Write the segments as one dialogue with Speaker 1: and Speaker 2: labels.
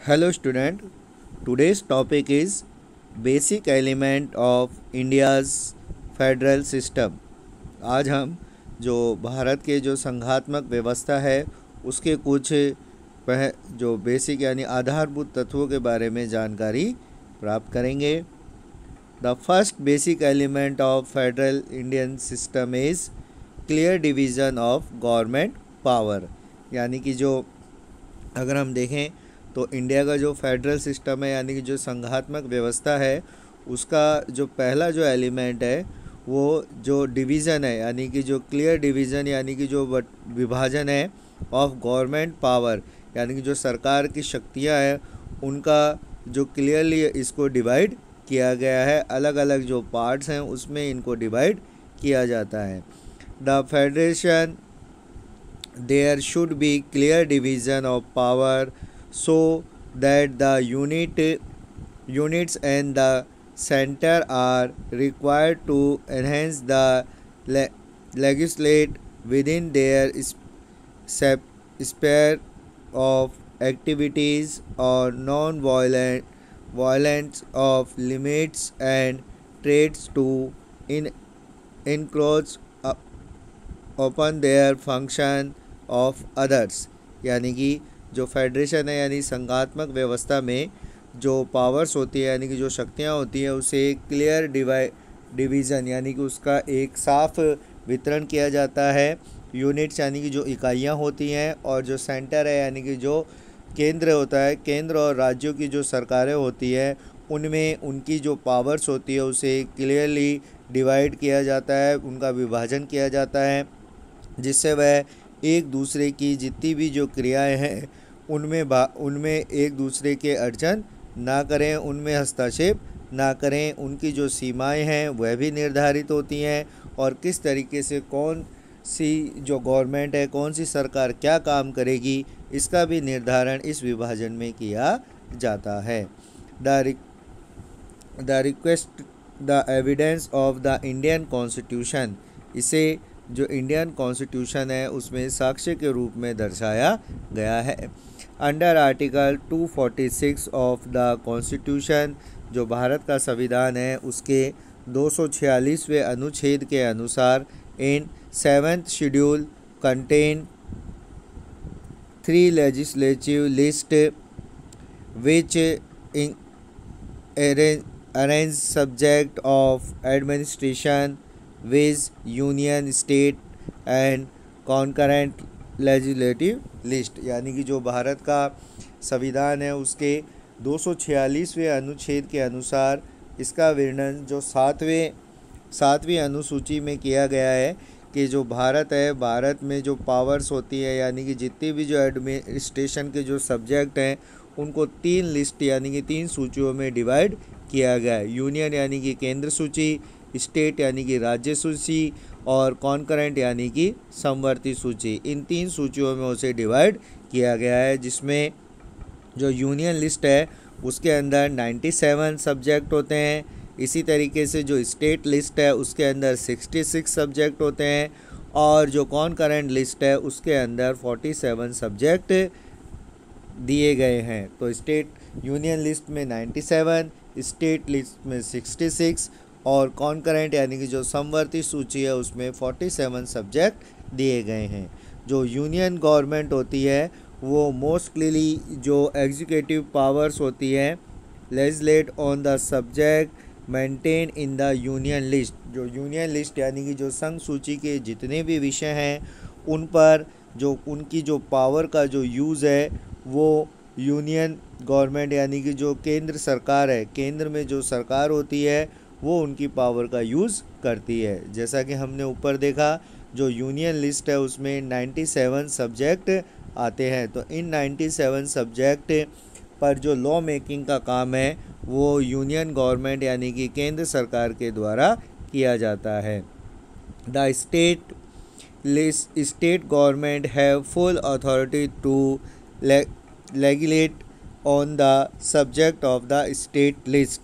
Speaker 1: Hello student, today's topic is basic element of India's federal system। आज हम जो भारत के जो संघात्मक व्यवस्था है उसके कुछ जो बेसिक यानी आधारभूत तत्वों के बारे में जानकारी प्राप्त करेंगे। The first basic element of federal Indian system is clear division of government power. यानी कि जो अगर हम देखें तो इंडिया का जो फेडरल सिस्टम है यानी कि जो संघात्मक व्यवस्था है उसका जो पहला जो एलिमेंट है वो जो डिवीज़न है यानी कि जो क्लियर डिवीज़न यानी कि जो विभाजन है ऑफ गवर्नमेंट पावर यानी कि जो सरकार की शक्तियां हैं उनका जो क्लियरली इसको डिवाइड किया गया है। अलग अलग जो पार्ट्स हैं उसमें इनको डिवाइड किया जाता है। The federation there should be clear division of power so that the units and the center are required to enhance the legislate within their sphere of activities or violence of limits and traits to encroach upon their function of others। यानी कि जो federation है यानी संघात्मक व्यवस्था में जो powers होती है यानी कि जो शक्तियाँ होती हैं उसे क्लियर डिवीज़न यानी कि उसका एक साफ वितरण किया जाता है। यूनिट्स यानी कि जो इकाइयाँ होती हैं और जो सेंटर है यानी कि जो केंद्र होता है, केंद्र और राज्यों की जो सरकारें होती हैं उनमें उनकी जो पावर्स होती है उसे क्लियरली डिवाइड किया जाता है, उनका विभाजन किया जाता है जिससे वह एक दूसरे की जितनी भी जो क्रियाएं हैं उनमें एक दूसरे के अड़चन ना करें, उनमें हस्तक्षेप ना करें। उनकी जो सीमाएं हैं वह भी निर्धारित होती हैं और किस तरीके से कौन सी जो गवर्नमेंट है, कौन सी सरकार क्या काम करेगी इसका भी निर्धारण इस विभाजन में किया जाता है। The request the evidence of the Indian constitution, इसे जो इंडियन कॉन्स्टिट्यूशन है उसमें साक्ष्य के रूप में दर्शाया गया है। Under article 246 of the constitution, जो भारत का संविधान है उसके 246वें अनुच्छेद के अनुसार इन 7th schedule contain 3 legislative list which arrange subject of administration with union state and concurrent legislative list. यानी कि जो भारत का संविधान है उसके 246वें अनुच्छेद के अनुसार इसका वर्णन जो सातवीं अनुसूची में किया गया है कि जो भारत है, भारत में जो पावर्स होती है यानी कि जितनी भी जो एडमिनिस्ट्रेशन के जो सब्जेक्ट हैं उनको 3 लिस्ट यानी कि 3 सूचियों में डिवाइड किया गया है। यूनियन यानी कि केंद्र सूची, स्टेट यानी कि राज्य सूची और कॉन्करेंट यानी कि समवर्ती सूची, इन 3 सूचियों में उसे डिवाइड किया गया है। जिसमें जो यूनियन लिस्ट है उसके अंदर 97 सब्जेक्ट होते हैं। इसी तरीके से जो स्टेट लिस्ट है उसके अंदर 66 सब्जेक्ट होते हैं और जो कॉन्करेंट लिस्ट है उसके अंदर 47 सब्जेक्ट दिए गए हैं। तो स्टेट यूनियन लिस्ट में 97, स्टेट लिस्ट में 66 और कॉन्करेंट यानी कि जो समवर्ती सूची है उसमें 47 सब्जेक्ट दिए गए हैं। जो यूनियन गवर्नमेंट होती है वो मोस्टली जो एग्जीक्यूटिव पावर्स होती है legislate on the subject maintain in the union list. जो यूनियन लिस्ट यानी कि जो संघ सूची के जितने भी विषय हैं उन पर जो उनकी जो पावर का जो यूज़ है वो यूनियन गवर्नमेंट यानी कि जो केंद्र सरकार है, केंद्र में जो सरकार होती है वो उनकी पावर का यूज़ करती है। जैसा कि हमने ऊपर देखा जो यूनियन लिस्ट है उसमें 97 सब्जेक्ट आते हैं। तो इन 97 सब्जेक्ट पर जो लॉ मेकिंग का काम है वो यूनियन गवर्नमेंट यानी कि केंद्र सरकार के द्वारा किया जाता है। The state government have full authority to legislate on the subject of the state list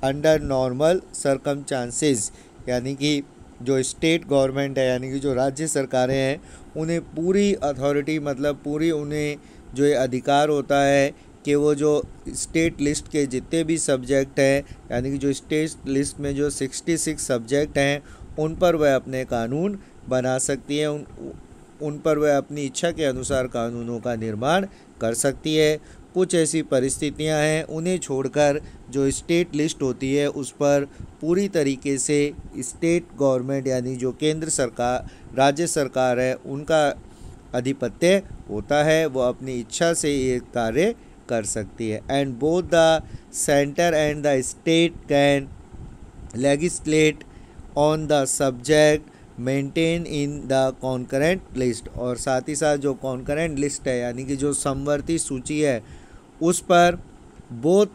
Speaker 1: under normal circumstances. यानी कि जो स्टेट गवर्नमेंट है यानी कि जो राज्य सरकारें हैं उन्हें पूरी अथॉरिटी मतलब पूरी उन्हें जो ये अधिकार होता है कि वो जो स्टेट लिस्ट के जितने भी सब्जेक्ट हैं, यानी कि जो स्टेट लिस्ट में जो 66 सब्जेक्ट हैं, उन पर वह अपने कानून बना सकती है, उन पर वह अपनी इच्छा के अनुसार कानूनों का निर्माण कर सकती है। कुछ ऐसी परिस्थितियां हैं, उन्हें छोड़कर जो स्टेट लिस्ट होती है उस पर पूरी तरीके से स्टेट गवर्नमेंट यानी जो केंद्र सरकार, राज्य सरकार है, उनका आधिपत्य होता है। वो अपनी इच्छा से ये कार्य कर सकती है। And both the centre and the state can legislate on the subject maintain in the concurrent list. और साथ ही साथ जो कॉन्करेंट लिस्ट है यानी कि जो समवर्ती सूची है, उस पर बोथ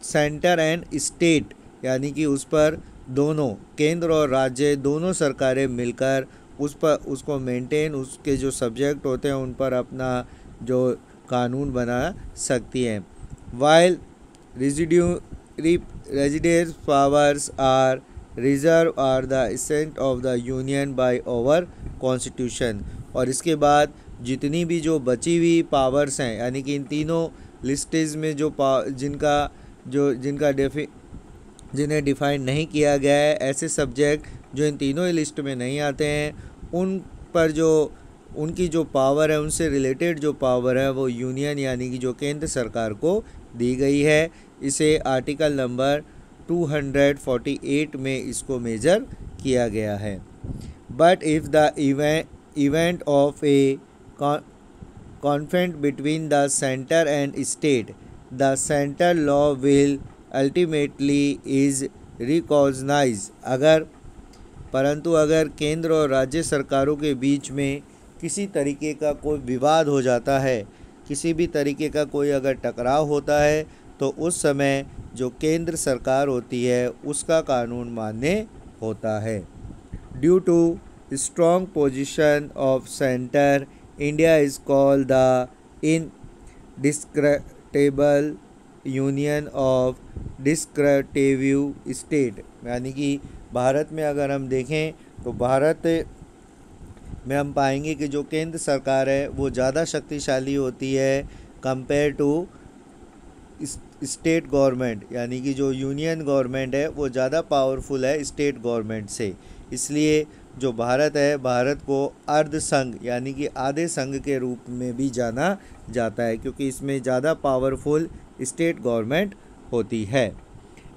Speaker 1: सेंटर एंड स्टेट यानी कि उस पर दोनों केंद्र और राज्य दोनों सरकारें मिलकर उस पर उसको मेंटेन, उसके जो सब्जेक्ट होते हैं उन पर अपना जो कानून बना सकती हैं। While residence powers are reserve are the ascent of the union by over constitution. और इसके बाद जितनी भी जो बची हुई पावर्स हैं, यानी कि इन तीनों लिस्टेज में जो जिन्हें डिफाइन नहीं किया गया है, ऐसे सब्जेक्ट जो इन तीनों ही लिस्ट में नहीं आते हैं, उन पर जो उनकी जो पावर है, उनसे रिलेटेड जो पावर है, वो यूनियन यानी कि जो केंद्र सरकार को दी गई है। इसे आर्टिकल नंबर 248 में इसको मेजर किया गया है। But if the event of A conflict between the center and state, the center law will ultimately is recognized। परंतु अगर केंद्र और राज्य सरकारों के बीच में किसी तरीके का कोई विवाद हो जाता है, किसी भी तरीके का कोई अगर टकराव होता है, तो उस समय जो केंद्र सरकार होती है उसका कानून मान्य होता है। Due to strong position of centre, India is called the indescribable union of descriptive state. यानी कि भारत में अगर हम देखें तो भारत में हम पाएंगे कि जो केंद्र सरकार है वो ज़्यादा शक्तिशाली होती है कंपेयर टू स्टेट गवर्नमेंट, यानी कि जो यूनियन गवर्नमेंट है वो ज़्यादा पावरफुल है स्टेट गवर्नमेंट से। इसलिए जो भारत है, भारत को अर्ध संघ यानी कि आधे संघ के रूप में भी जाना जाता है, क्योंकि इसमें ज़्यादा पावरफुल स्टेट गवर्नमेंट होती है।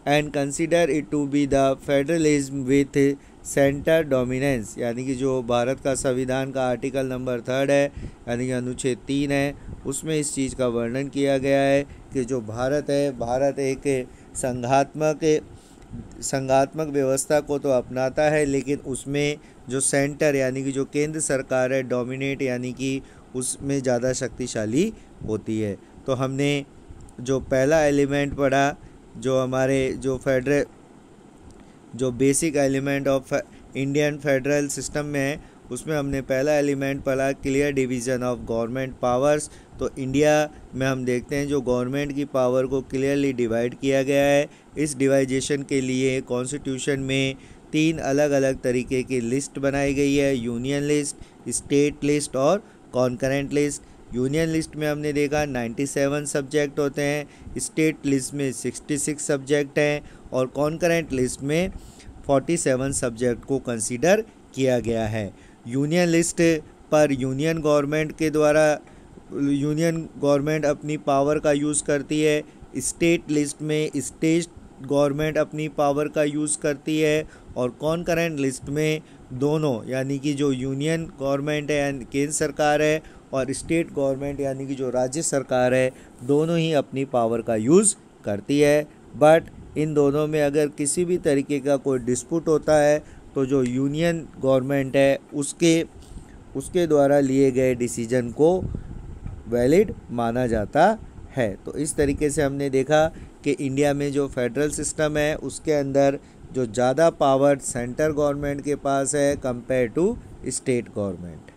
Speaker 1: And consider it to be the federalism with centre dominance, यानी कि जो भारत का संविधान का आर्टिकल नंबर 3 है यानी कि अनुच्छेद 3 है, उसमें इस चीज़ का वर्णन किया गया है कि जो भारत है, भारत एक संघात्मक व्यवस्था को तो अपनाता है, लेकिन उसमें जो सेंटर यानी कि जो केंद्र सरकार है डोमिनेट यानी कि उसमें ज़्यादा शक्तिशाली होती है। तो हमने जो पहला एलिमेंट पढ़ा, जो हमारे जो basic element of Indian federal system में है, उसमें हमने पहला एलिमेंट पढ़ा clear division of government powers. तो इंडिया में हम देखते हैं जो गवर्नमेंट की पावर को क्लियरली डिवाइड किया गया है। इस डिवाइजेशन के लिए कॉन्स्टिट्यूशन में 3 अलग अलग तरीके की लिस्ट बनाई गई है, यूनियन लिस्ट, स्टेट लिस्ट और कॉन्करेंट लिस्ट। यूनियन लिस्ट में हमने देखा 97 सब्जेक्ट होते हैं, स्टेट लिस्ट में 66 सब्जेक्ट हैं और कॉन्करेंट लिस्ट में 47 सब्जेक्ट को कंसीडर किया गया है। यूनियन लिस्ट पर यूनियन गवर्नमेंट अपनी पावर का यूज़ करती है, स्टेट लिस्ट में स्टेट गवर्नमेंट अपनी पावर का यूज़ करती है और कॉन्करेंट लिस्ट में दोनों यानी कि जो यूनियन गवर्नमेंट है यानी केंद्र सरकार है और स्टेट गवर्नमेंट यानी कि जो राज्य सरकार है, दोनों ही अपनी पावर का यूज़ करती है। बट इन दोनों में अगर किसी भी तरीके का कोई डिस्प्यूट होता है तो जो यूनियन गवर्नमेंट है उसके द्वारा लिए गए डिसीजन को वैलिड माना जाता है। तो इस तरीके से हमने देखा कि इंडिया में जो फेडरल सिस्टम है उसके अंदर जो ज़्यादा पावर सेंटर गवर्नमेंट के पास है कंपेयर टू स्टेट गवर्नमेंट।